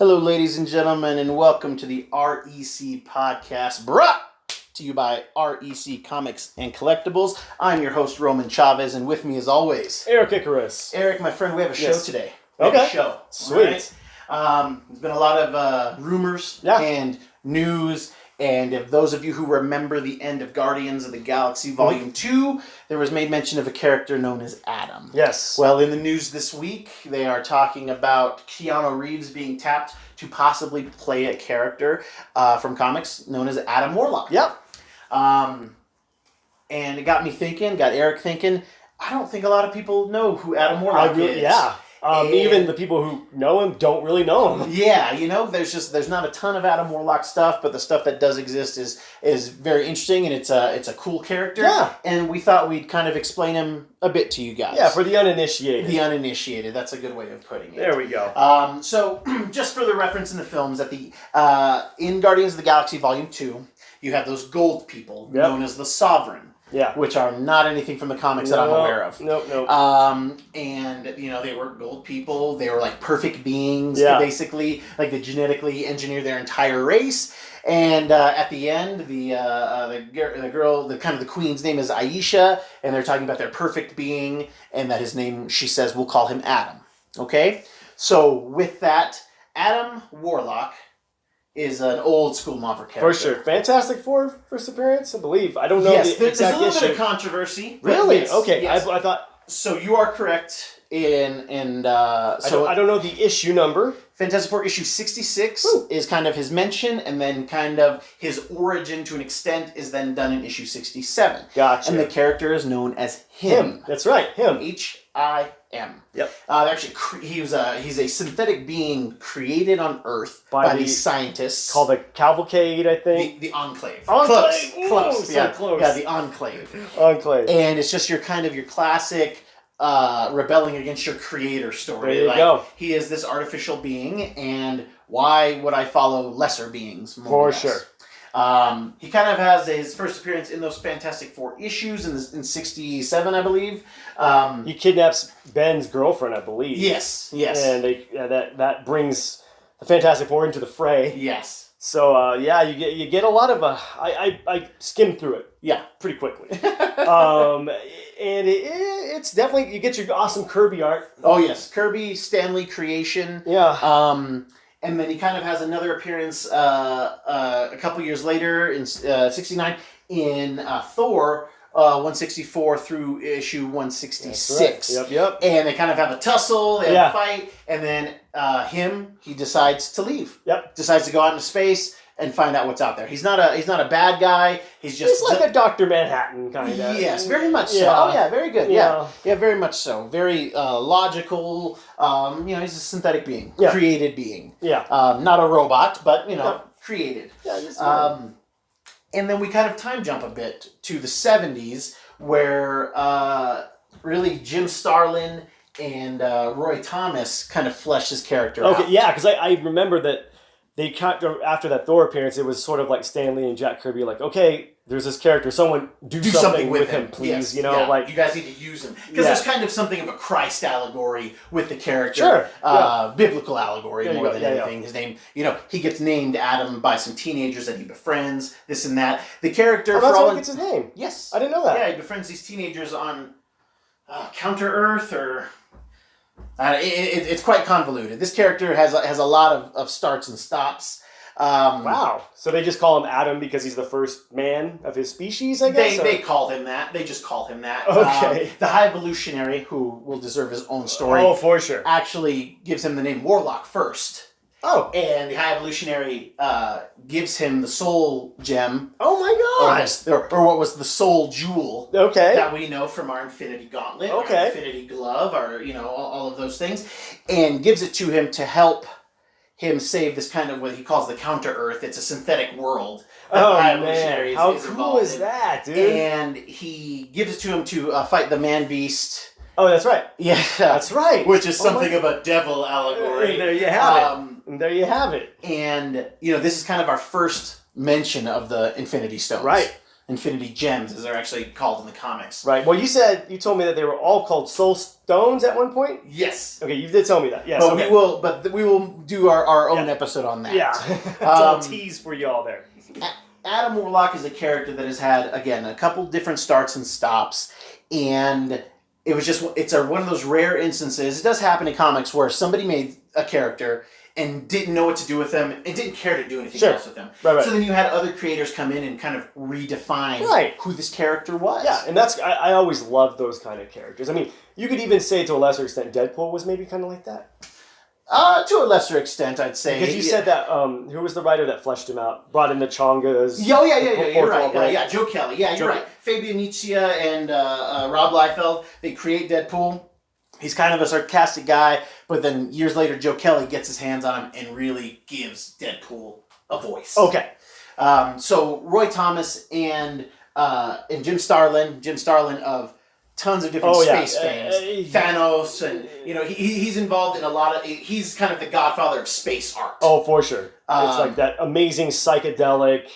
Hello, ladies and gentlemen, and welcome to the REC podcast, brought to you by REC Comics and Collectibles. I'm your host, Roman Chavez, and with me, as always, Eric Icarus. Eric, my friend, we have a show today. Okay. A show. Sweet. Right? There's been a lot of rumors and news. And if those of you who remember the end of Guardians of the Galaxy Volume 2, there was made mention of a character known as Adam. Yes. Well, in the news this week, they are talking about Keanu Reeves being tapped to possibly play a character from comics known as Adam Warlock. Yep. And it got me thinking, got Eric thinking, I don't think a lot of people know who Adam Warlock is. Yeah. Even the people who know him don't really know him. Yeah, there's not a ton of Adam Warlock stuff, but the stuff that does exist is very interesting, and it's a cool character. Yeah. And we thought we'd kind of explain him a bit to you guys. Yeah, for the uninitiated. The uninitiated, that's a good way of putting it. There we go. So, just for the reference in the films, in Guardians of the Galaxy Volume 2, you have those gold people known as the Sovereign. Yeah. Which are not anything from the comics that I'm aware of. Nope. And, they were gold people. They were like perfect beings, basically. Like they genetically engineered their entire race. And at the end, the girl, the queen's name is Aisha. And they're talking about their perfect being. And that his name, she says, we'll call him Adam. Okay? So with that, Adam Warlock is an old school Marvel character. For sure. Fantastic Four first appearance, I believe. I don't know the exact there's a little issue. bit of controversy. Really? Yes, Okay. Yes. I thought... So you are correct I don't know the issue number. Fantastic Four issue 66 is kind of his mention, and then kind of his origin to an extent is then done in issue 67. Gotcha. And the character is known as him. That's right. Him. H-I-M. Yep. Actually, he's a synthetic being created on Earth by these scientists. Called the Cavalcade, I think. The Enclave. Enclave. Close. So Yeah. close. Yeah, the Enclave. Enclave. And it's just your classic rebelling against your creator story. There you go. He is this artificial being, and why would I follow lesser beings? For sure. He kind of has his first appearance in those Fantastic Four issues in 67, I believe. He kidnaps Ben's girlfriend, I believe. Yes. And that brings the Fantastic Four into the fray. Yes. So you get a lot of I skimmed through it. Yeah, pretty quickly. And it's definitely, you get your awesome Kirby art. Oh yes, Kirby Stanley creation. Yeah. And then he kind of has another appearance a couple years later in 69 in Thor 164 through issue 166. Right. Yep. And they kind of have a tussle, they have a fight, and then he decides to leave. Yep. Decides to go out into space and find out what's out there. He's not a bad guy. He's like a Dr. Manhattan kind of. Yes, very much so. Yeah. Oh yeah, very good. Yeah, very much so. Very logical. He's a synthetic being, created being. Yeah. Not a robot, but created. Yeah. And then we kind of time jump a bit to the 70s, where really Jim Starlin and Roy Thomas kind of fleshed his character out. Okay, yeah, because I remember that they after that Thor appearance, it was sort of like Stan Lee and Jack Kirby, like, okay, there's this character, someone do something with him, please. Yes. Like you guys need to use him, because there's kind of something of a Christ allegory with the character. Sure. Biblical allegory more than anything. His name, he gets named Adam by some teenagers that he befriends. This and that. The character. That's how he gets his name. Yes, I didn't know that. Yeah, he befriends these teenagers on Counter Earth or. It's quite convoluted. This character has a lot of starts and stops. Wow. So they just call him Adam because he's the first man of his species, I guess? They call him that. They just call him that. Okay. The High Evolutionary, who will deserve his own story, for sure, actually gives him the name Warlock first. Oh. And the High Evolutionary gives him the Soul Gem. Oh my gosh. Or what was the Soul Jewel. Okay. That we know from our Infinity Gauntlet. Okay. Our Infinity Glove, all of those things. And gives it to him to help him save this kind of what he calls the Counter Earth. It's a synthetic world. Oh man, how cool is that, dude? And he gives it to him to fight the Man-Beast. Oh, that's right. Yeah. That's right. Which is something of a devil allegory. There you have it. And, this is kind of our first mention of the Infinity Stones. Right. Infinity Gems, as they're actually called in the comics. Right. Well, you told me that they were all called Soul Stones at one point? Yes. Okay, you did tell me that. Yes. But okay. we will do our own episode on that. Yeah. It's a little tease for y'all there. Adam Warlock is a character that has had, again, a couple different starts and stops, and it's one of those rare instances. It does happen in comics where somebody made a character and didn't know what to do with them and didn't care to do anything else with them. Right. So then you had other creators come in and kind of redefine who this character was. Yeah, and I always loved those kind of characters. I mean, you could even say to a lesser extent Deadpool was maybe kind of like that. To a lesser extent, I'd say. Because you said that, who was the writer that fleshed him out? Brought in the Chongas. Yeah, you're right. Yeah, Joe Kelly. Yeah, you're right. Fabian Nicieza and Rob Liefeld, they create Deadpool. He's kind of a sarcastic guy, but then years later, Joe Kelly gets his hands on him and really gives Deadpool a voice. Okay. So Roy Thomas and Jim Starlin of tons of different space fans, Thanos, and he's involved in a lot of. He's kind of the godfather of space art. Oh, for sure. It's like that amazing psychedelic.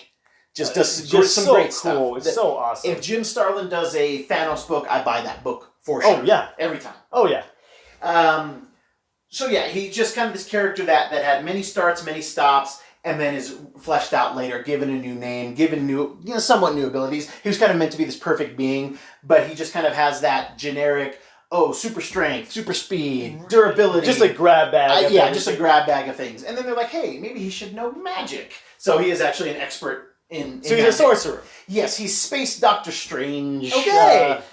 Just does some so great cool. stuff. It's so awesome. If Jim Starlin does a Thanos book, I buy that book for sure. Oh yeah, every time. Oh yeah. So yeah, he's just kind of this character that had many starts, many stops, and then is fleshed out later, given a new name, given new, somewhat new abilities. He was kind of meant to be this perfect being, but he just kind of has that generic, super strength, super speed, durability. Just a grab bag. Just a grab bag of things. And then they're like, hey, maybe he should know magic. So he is actually an expert in So he's a sorcerer. Yes, he's Space Doctor Strange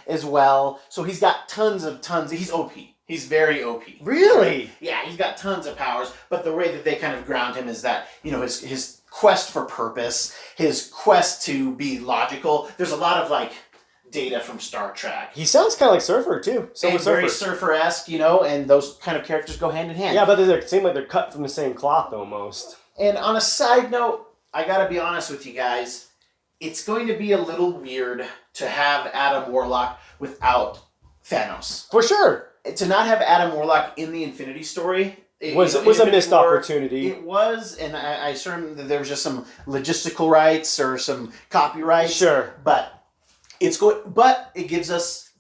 as well. So he's got tons. He's OP. He's very OP. Really? Yeah, he's got tons of powers, but the way that they kind of ground him is that, his quest for purpose, his quest to be logical. There's a lot of, data from Star Trek. He sounds kind of like Surfer, too. Very Surfer-esque, and those kind of characters go hand in hand. Yeah, but they seem like they're cut from the same cloth, almost. And on a side note, I gotta be honest with you guys, it's going to be a little weird to have Adam Warlock without Thanos. For sure. To not have Adam Warlock in the Infinity Story was a missed opportunity. It was, and I assume that there was just some logistical rights or some copyrights. Sure, but it gives us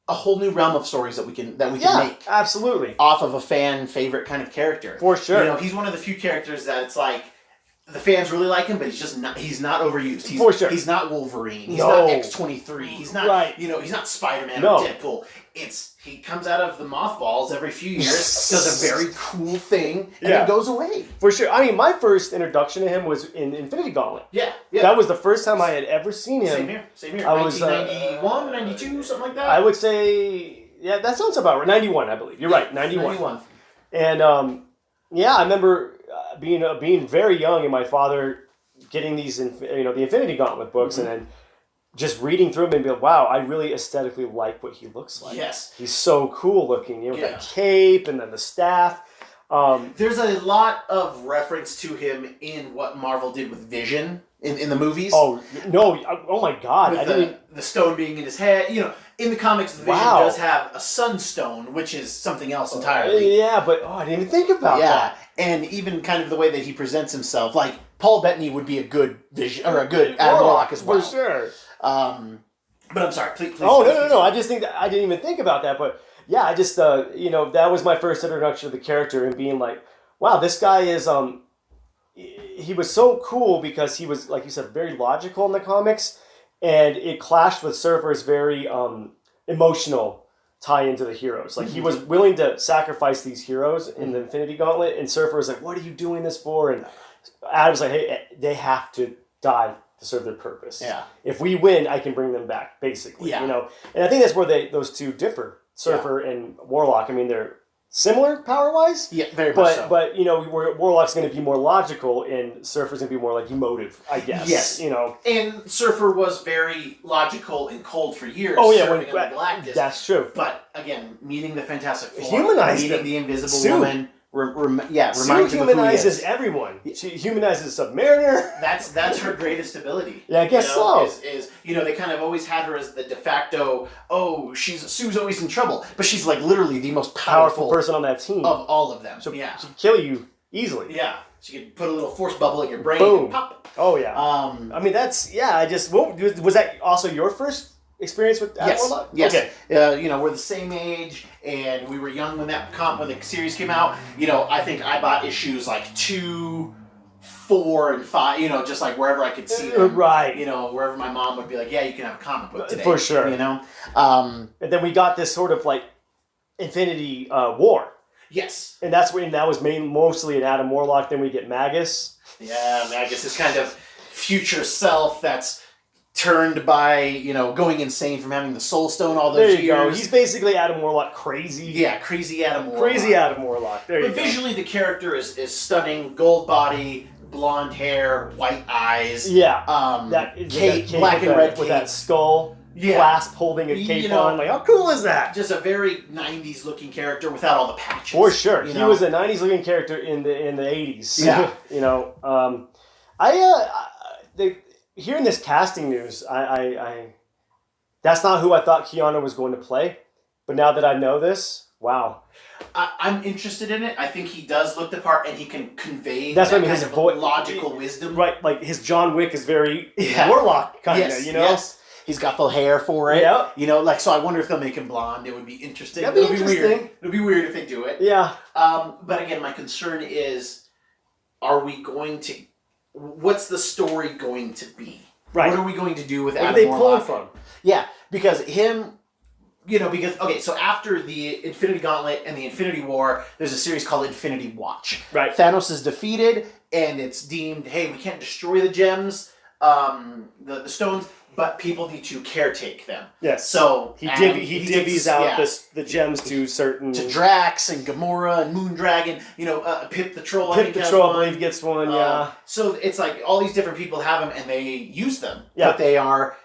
a whole new realm of stories that we can make. Absolutely. Off of a fan favorite kind of character. For sure. He's one of the few characters that it's like the fans really like him, but he's not overused. He's not Wolverine. He's not X-23. He's not he's not Spider-Man or Deadpool. He comes out of the mothballs every few years, does a very cool thing, and then goes away. For sure. I mean, my first introduction to him was in Infinity Gauntlet. Yeah. That was the first time I had ever seen him. Same here. I was 1991, 92, something like that. I would say, that sounds about right. 91, I believe. You're right, 91. And I remember being very young and my father getting these, the Infinity Gauntlet books, and then just reading through them and be like, wow, I really aesthetically like what he looks like. Yes. He's so cool looking. With that cape and then the staff. There's a lot of reference to him in what Marvel did with Vision in the movies. Oh, no. Oh, my God. With the stone being in his head. In the comics, the Vision does have a sunstone, which is something else entirely. But I didn't even think about that. And even kind of the way that he presents himself. Like, Paul Bettany would be a good Vision, or a good Adam Warlock as well. For sure. But I'm sorry, please. Oh, no. I just think that I didn't even think about that. But yeah, I just, that was my first introduction to the character and being like, wow, this guy is, he was so cool because he was, like you said, very logical in the comics. And it clashed with Surfer's very emotional tie into the heroes. Like, he was willing to sacrifice these heroes in the Infinity Gauntlet. And Surfer was like, what are you doing this for? And Adam's like, hey, they have to die to serve their purpose. Yeah. If we win, I can bring them back, basically. And I think that's where those two differ, Surfer and Warlock. I mean, they're similar power-wise. Yeah, very much so. But where Warlock's going to be more logical and Surfer's going to be more like emotive, I guess. Yes. And Surfer was very logical and cold for years. Oh, yeah. Serving in the Galactus. That's true. But, again, meeting the Fantastic Four. Humanized meeting the Invisible Woman. Sue humanizes everyone. She humanizes Submariner. That's her greatest ability. Yeah, I guess so. Is they kind of always had her as the de facto. Oh, Sue's always in trouble, but she's like literally the most powerful person on that team of all of them. So she'd kill you easily. Yeah. So you could put a little force bubble in your brain Boom. and pop. Oh yeah. I mean that's was that also your first experience with Adam Warlock? Yes. Okay. You know, we're the same age, and we were young when when the series came out. You know, I think I bought issues like 2, 4, and 5. You know, just like wherever I could see them. Right. You know, wherever my mom would be like, "Yeah, you can have a comic book today." For sure. You know. And then we got this sort of like Infinity War. Yes. And that was mostly an Adam Warlock. Then we get Magus. Yeah, Magus is kind of future self that's turned by, you know, going insane from having the Soul Stone all those years. There you go. He's basically Adam Warlock crazy. Yeah, crazy Adam Warlock. Crazy Adam Warlock. There you go. But visually, the character is stunning. Gold body, blonde hair, white eyes. Yeah. That cape, black and red cape. With that skull clasp holding a cape on. Like, how cool is that? Just a very 90s looking character without all the patches. For sure. You He know? was a 90s looking character in the 80s. Yeah. You know, hearing this casting news, I that's not who I thought Keanu was going to play. But now that I know this, wow. I'm interested in it. I think he does look the part, and he can convey that's that what I mean, kind his of logical wisdom. Right, like his John Wick is very Warlock kind of, you know? Yes. He's got the hair for it. Yeah. You know, like, so I wonder if they'll make him blonde. It would be interesting. That'd be Weird. interesting. It would be weird if they do it. Yeah. But again, my concern is, what's the story going to be? Right. What are we going to do with Where Adam are they Warlock? pulling from? Yeah, because so after the Infinity Gauntlet and the Infinity War, there's a series called Infinity Watch. Right. Thanos is defeated, and it's deemed, hey, we can't destroy the gems, the stones, but people need to caretake them. Yes. So he divvies out the gems to Drax and Gamora and Moondragon. You know, Pip the Troll. Pip the Troll, I believe, gets one. Yeah. So it's like all these different people have them, and they use them, Yeah. but they are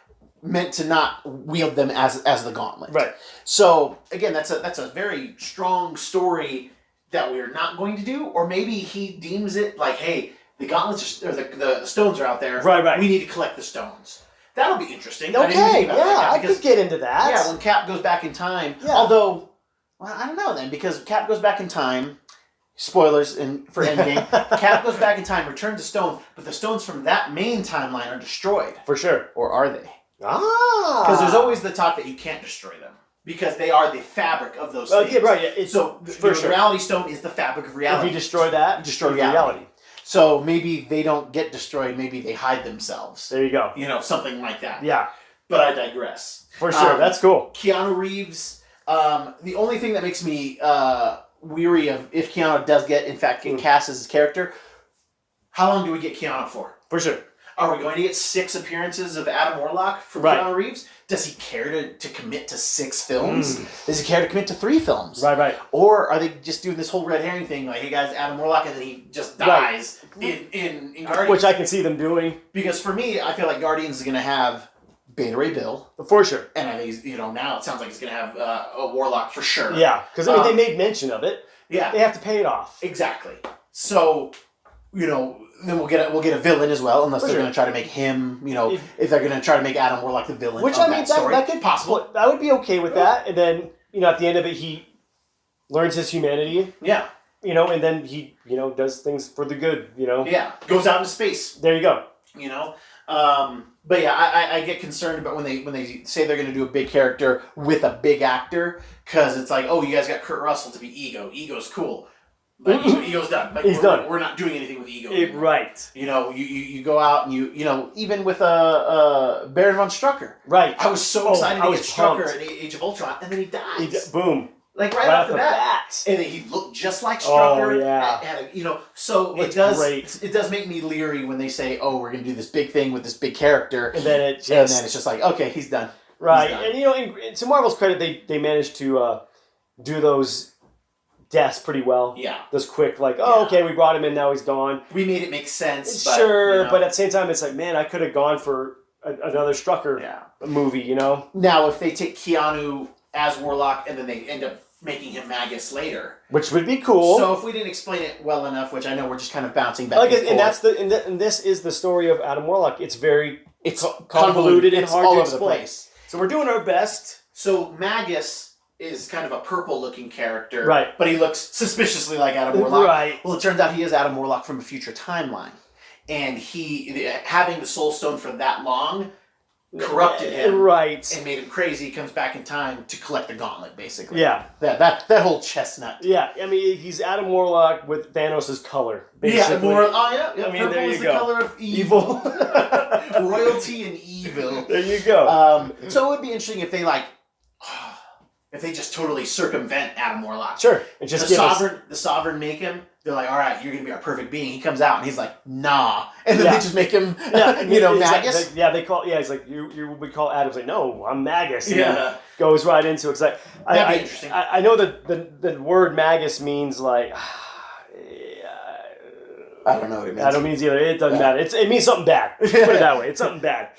meant to not wield them as the gauntlet. Right. So again, that's a very strong story that we're not going to do, or maybe he deems it like, hey, the gauntlets or the stones are out there. Right. We need to collect the stones. That'll be interesting. Okay, I could get into that. Yeah, when Cap goes back in time. Yeah. Although, well, I don't know then, because Cap goes back in time. Spoilers for Endgame. Cap goes back in time, returns the stones, but the stones from that main timeline are destroyed. For sure. Or are they? Because there's always the talk that you can't destroy them. Because they are the fabric of those things. Yeah, right. Yeah, so the reality stone is the fabric of reality. If you destroy that, you destroy reality. So maybe they don't get destroyed. Maybe they hide themselves. There you go. You know, something like that. Yeah. But I digress. For sure. That's cool. Keanu Reeves. The only thing that makes me weary of if Keanu does get cast as his character, how long do we get Keanu for? For sure. Are we going to get 6 appearances of Adam Warlock from Keanu Reeves? Does he care to commit to 6 films? Does he care to commit to 3 films? Right. Or are they just doing this whole red herring thing, like, hey guys, Adam Warlock, and then he just dies in Guardians? Which I can see them doing. Because for me, I feel like Guardians is going to have Beta Ray Bill. For sure. And I think, now it sounds like it's going to have a Warlock for sure. Yeah, because they made mention of it. Yeah. They have to pay it off. Exactly. So, then we'll get a villain as well, unless they're going to try to make him, if they're going to try to make Adam Warlock the villain. Which of that story. That could possible. I would be okay with that. And then at the end of it, he learns his humanity. Yeah. And then he does things for the good. Yeah. Goes out into space. There you go. But yeah, I get concerned about when they say they're going to do a big character with a big actor, because it's like, oh, you guys got Kurt Russell to be Ego. Ego's cool. But Ego's done. Like, He's done. We're not doing anything with Ego. Right. You go out and even with Baron von Strucker. Right. I was so excited to get Strucker in Age of Ultron, and then he dies. Boom. Like right off the bat. And then he looked just like Strucker. Oh, yeah. So it's great. It does make me leery when they say, oh, we're going to do this big thing with this big character. And then it's just like, okay, he's done. Right. He's done. And to Marvel's credit, they managed to do those deaths pretty well. Yeah. Those quick, okay, we brought him in, now he's gone. We made it make sense. Sure, but at the same time, it's like, man, I could have gone for another Strucker movie, Now, if they take Keanu as Warlock and then they end up making him Magus later, which would be cool. So if we didn't explain it well enough, which I know we're just kind of bouncing back and forth. And this is the story of Adam Warlock. It's very convoluted and hard to explain. all over the place. So we're doing our best. So Magus is kind of a purple-looking character, right? But he looks suspiciously like Adam Warlock. Right. Well, it turns out he is Adam Warlock from a future timeline, and having the Soul Stone for that long corrupted him, right, and made him crazy. He comes back in time to collect the gauntlet, basically. Yeah, that whole chestnut. Yeah, I mean, he's Adam Warlock with Thanos' color, basically. Yeah, I mean, purple there you is go. the color of evil. Royalty and evil. There you go. So it would be interesting if they if they just totally circumvent Adam Warlock. Sure, and just the sovereign make him. They're like, all right, you're gonna be our perfect being. He comes out and he's like, nah, and then they just make him, Magus. They call. Yeah, he's like, you would call Adam's like, no, I'm Magus. And goes right into it. It's like, that'd be interesting. I know that the word Magus means like. I don't know what it means. I don't mean either. It doesn't matter. It means something bad. Let's put it that way. It's something bad.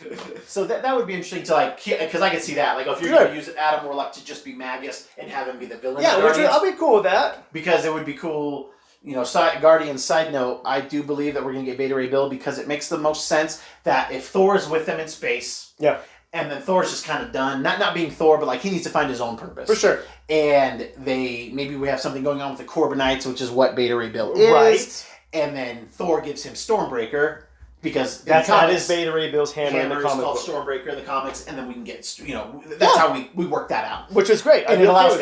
So that would be interesting to because I could see that. Like, if you're going to use Adam Warlock to just be Magus and have him be the villain. Yeah, I'll be cool with that. Because it would be cool. Guardians side note, I do believe that we're going to get Beta Ray Bill because it makes the most sense that if Thor is with them in space. Yeah. And then Thor's just kind of done. Not being Thor, but he needs to find his own purpose. For sure. And maybe we have something going on with the Corbinites, which is what Beta Ray Bill is. Right. And then Thor gives him Stormbreaker because that is Beta Ray Bill's hammer in the comic called book. Stormbreaker in the comics, and then we can get that's how we work that out, which is great. And it allows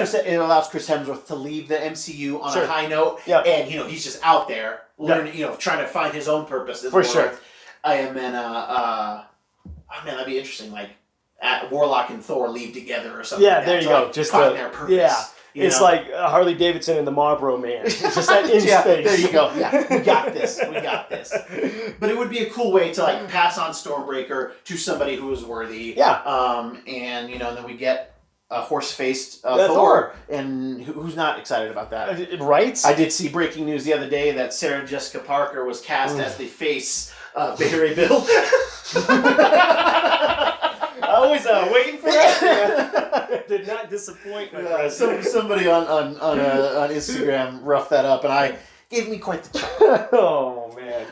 Chris Hemsworth to leave the MCU on a high note. Yeah. And he's just out there learning, trying to find his own purpose. For sure. And then that'd be interesting. Like Warlock and Thor leave together or something. Yeah, there you go. Just find their purpose. Yeah. It's like Harley Davidson and the Marlboro Man. It's just that in space. There you go. Yeah, we got this. But it would be a cool way to pass on Stormbreaker to somebody who is worthy. Yeah. And then we get a horse-faced Thor, and who's not excited about that? Right. I did see breaking news the other day that Sarah Jessica Parker was cast as the face of Beta Ray Bill. I was waiting for that. Did not disappoint. Somebody on Instagram roughed that up, and I gave me quite the chuckle. Oh man.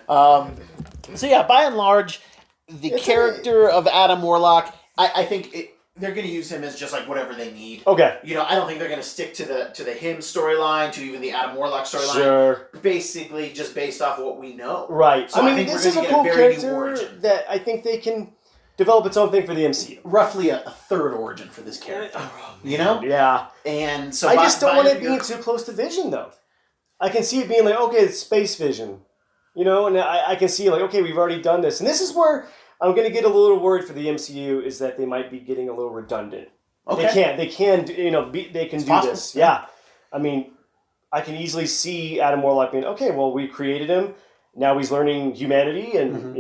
So yeah, by and large, the character of Adam Warlock, I think they're going to use him as just whatever they need. Okay. I don't think they're going to stick to the him storyline, to even the Adam Warlock storyline. Sure. Basically, just based off of what we know. Right. So I think this is a cool character that I think they can develop its own thing for the MCU. Roughly a third origin for this character. Yeah. And so I just don't want it being too close to Vision, though. I can see it being okay, it's Space Vision. And I can see okay, we've already done this. And this is where I'm going to get a little worried for the MCU is that they might be getting a little redundant. Okay. They can do this. Yeah. I mean, I can easily see Adam Warlock being, okay, well, we created him. Now he's learning humanity and,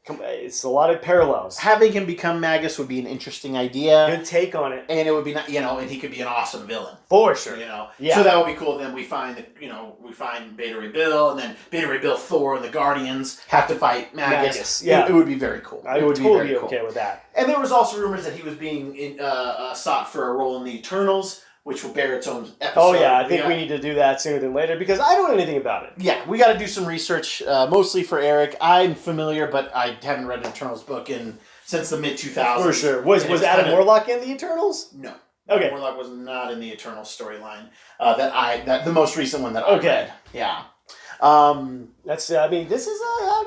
it's a lot of parallels. Having him become Magus would be an interesting idea. Good take on it. And it would be and he could be an awesome villain. For sure. Yeah. So that would be cool. Then we find Beta Ray Bill, and then Beta Ray Bill, Thor, and the Guardians have to fight Magus. Yeah. It would be very cool. I would totally be okay with that. And there was also rumors that he was being sought for a role in the Eternals, which will bear its own episode. Oh, yeah. I think we need to do that sooner than later because I don't know anything about it. Yeah, we got to do some research, mostly for Eric. I'm familiar, but I haven't read an Eternals book since the mid-2000s. For sure. Was Adam Warlock in the Eternals? No. Okay. Adam Warlock was not in the Eternals storyline. The most recent one that I read. Yeah. This is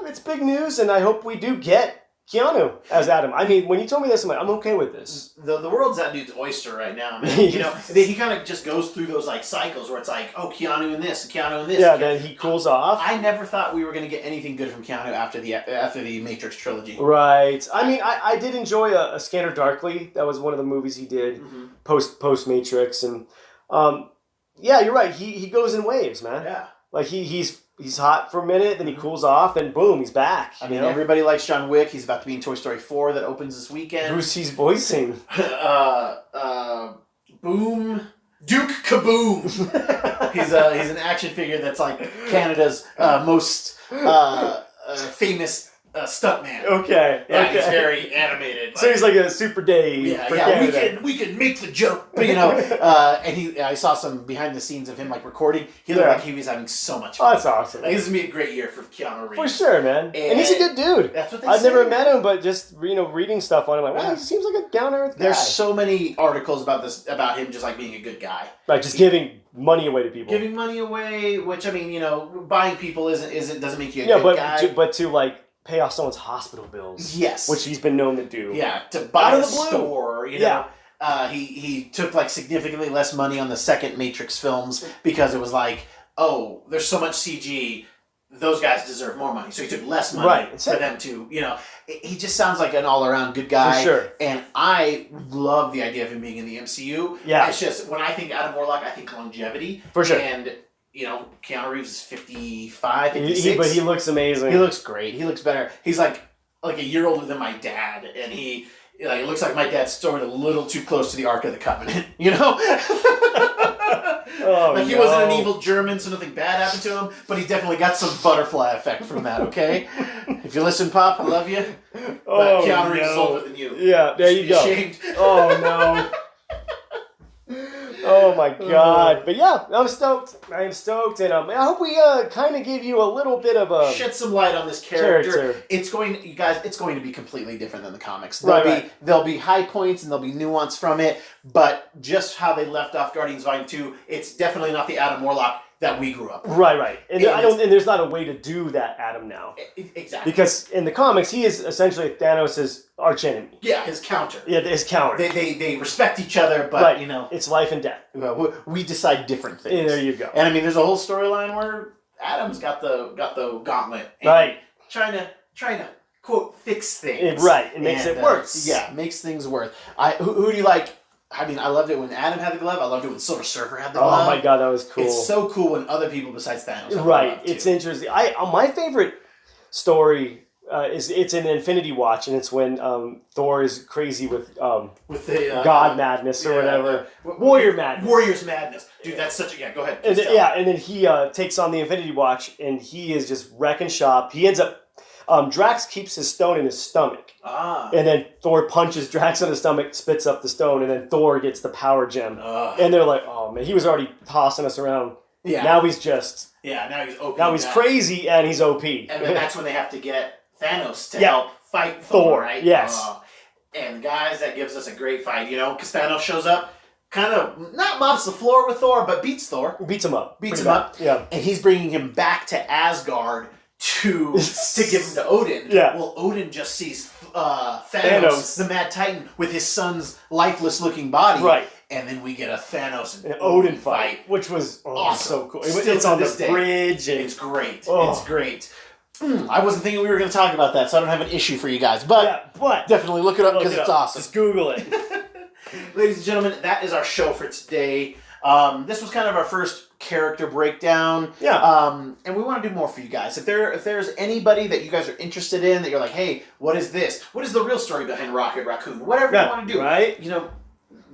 it's big news, and I hope we do get Keanu as Adam. I mean, when you told me this, I'm okay with this. The world's that dude's oyster right now, man. He kind of just goes through those cycles where it's Keanu in this, Keanu in this. Yeah, then he cools off. I never thought we were going to get anything good from Keanu after the Matrix trilogy. Right. I mean, I did enjoy a Scanner Darkly. That was one of the movies he did post Matrix, and yeah, you're right. He goes in waves, man. Yeah. He's hot for a minute, then he cools off, then boom, he's back. I mean, everybody likes John Wick. He's about to be in Toy Story 4 that opens this weekend. Who's he's voicing? Boom. Duke Kaboom. He's an action figure that's Canada's most famous stuntman. Okay. Yeah, he's very animated. So he's like a Super Dave. Yeah. We can make the joke, but, and I saw some behind the scenes of him like recording. He looked like he was having so much fun. Oh, that's awesome. Like, this is gonna be a great year for Keanu Reeves. For sure, man. And he's a good dude. That's what they I've say. never met him, but just reading stuff on him, like, wow, he seems like a down to earth guy. There's so many articles about him just like being a good guy. Right, just giving money away to people. Giving money away, which I mean, buying people doesn't make you a good guy. But to like pay off someone's hospital bills. Yes. Which he's been known to do. Yeah, to buy a store, he took like significantly less money on the second Matrix films because it was like, oh, there's so much CG, those guys deserve more money. So he took less money for them to, he just sounds like an all-around good guy. For sure. And I love the idea of him being in the MCU. Yeah. It's just, when I think Adam Warlock, I think longevity. For sure. And, Keanu Reeves is 55, 56. But he looks amazing. He looks great. He looks better. He's like a year older than my dad. And it looks like my dad's stored a little too close to the Ark of the Covenant, He wasn't an evil German, so nothing bad happened to him, but he definitely got some butterfly effect from that, okay? If you listen, Pop, I love you. But Keanu Reeves is older than you. Yeah, there you go. Ashamed. Oh, no. Oh my God! But yeah, I'm stoked. I am stoked, and I hope we kind of give you a little bit of a shed some light on this character. It's going to be completely different than the comics. There'll be high points and there'll be nuance from it, but just how they left off Guardians Volume 2, it's definitely not the Adam Warlock that we grew up with. Right. And there's not a way to do that Adam now. Exactly. Because in the comics, he is essentially Thanos' archenemy. Yeah, his counter. Yeah, his counter. They respect each other, but it's life and death. We decide different things. Yeah, there you go. And I mean, there's a whole storyline where Adam's got the gauntlet. And right. Trying to quote fix things. Right. It makes it worse. Yeah, makes things worse. Who do you like? I mean, I loved it when Adam had the glove. I loved it when Silver Surfer had the glove. Oh my God, that was cool. It's so cool when other people besides Thanos have the right. glove too. It's interesting. My favorite story it's in Infinity Watch, and it's when Thor is crazy with the God madness or whatever. Warrior madness. Warrior's madness. Dude, that's such a... go ahead. And then he takes on the Infinity Watch, and he is just wrecking shop. He ends up... Drax keeps his stone in his stomach. And then Thor punches Drax in the stomach, spits up the stone, and then Thor gets the power gem. And they're like, oh man, he was already tossing us around. Yeah. Now he's just... Yeah, now he's OP. Now he's crazy and he's OP. And then that's when they have to get Thanos to help fight Thor, right? Yes. And guys, that gives us a great fight, because Thanos shows up, kind of not mops the floor with Thor, but beats Thor. Beats him up. Yeah. And he's bringing him back to Asgard to give him to Odin. Yeah. Well, Odin just sees Thanos, the Mad Titan, with his son's lifeless-looking body. Right. And then we get a Thanos and Odin fight, which was awesome. So cool. It's on the bridge. And it's great. It's great. I wasn't thinking we were going to talk about that, so I don't have an issue for you guys. But definitely look it up because it's awesome. Just Google it. Ladies and gentlemen, that is our show for today. This was kind of our first character breakdown. Yeah. And we want to do more for you guys. If there's anybody that you guys are interested in, that you're like, hey, what is this? What is the real story behind Rocket Raccoon? Whatever you want to do. Right.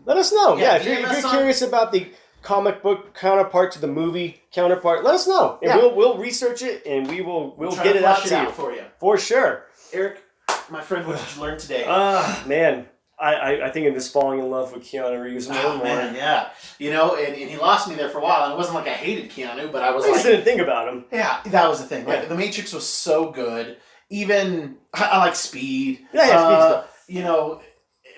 Let us know. Yeah, if you're curious about the comic book counterpart to the movie counterpart, let us know. And we'll research it and we'll get it out to you. For you. For sure. Eric, my friend, what did you learn today? Man. I think I'm just falling in love with Keanu Reeves more and more. Man, yeah. And he lost me there for a while. And it wasn't like I hated Keanu, but I just didn't think about him. Yeah, that was the thing. Like, The Matrix was so good. Even, I like Speed. Yeah, Speed's good.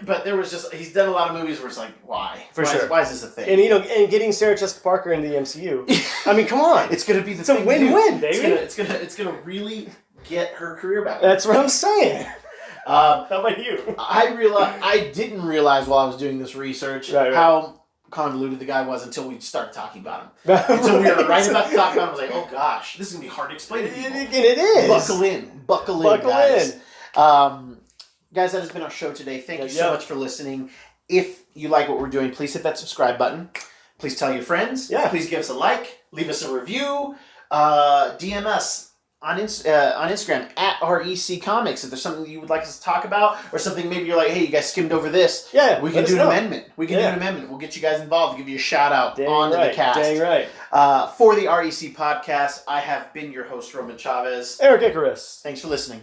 But there was just, he's done a lot of movies where it's like, why? Sure. Why is this a thing? And and getting Sarah Jessica Parker in the MCU. I mean, come on. It's going to be the thing. It's a win-win, baby. It's gonna really get her career back. That's what I'm saying. How about you? I didn't realize while I was doing this research how convoluted the guy was until we started talking about him. Until we were right about to talk about him, I was like, oh gosh, this is going to be hard to explain to people. And it is. Buckle in, guys. Guys, that has been our show today. Thank you so much for listening. If you like what we're doing, please hit that subscribe button. Please tell your friends. Yeah. Please give us a like. Leave us a review. DM us on Instagram at REC Comics if there's something you would like us to talk about, or something maybe you're like, hey, you guys skimmed over this. Yeah, we can do an amendment. We'll get you guys involved. Give you a shout out on the cast. Dang right. For the REC podcast, I have been your host, Roman Chavez. Erik Icarus. Thanks for listening.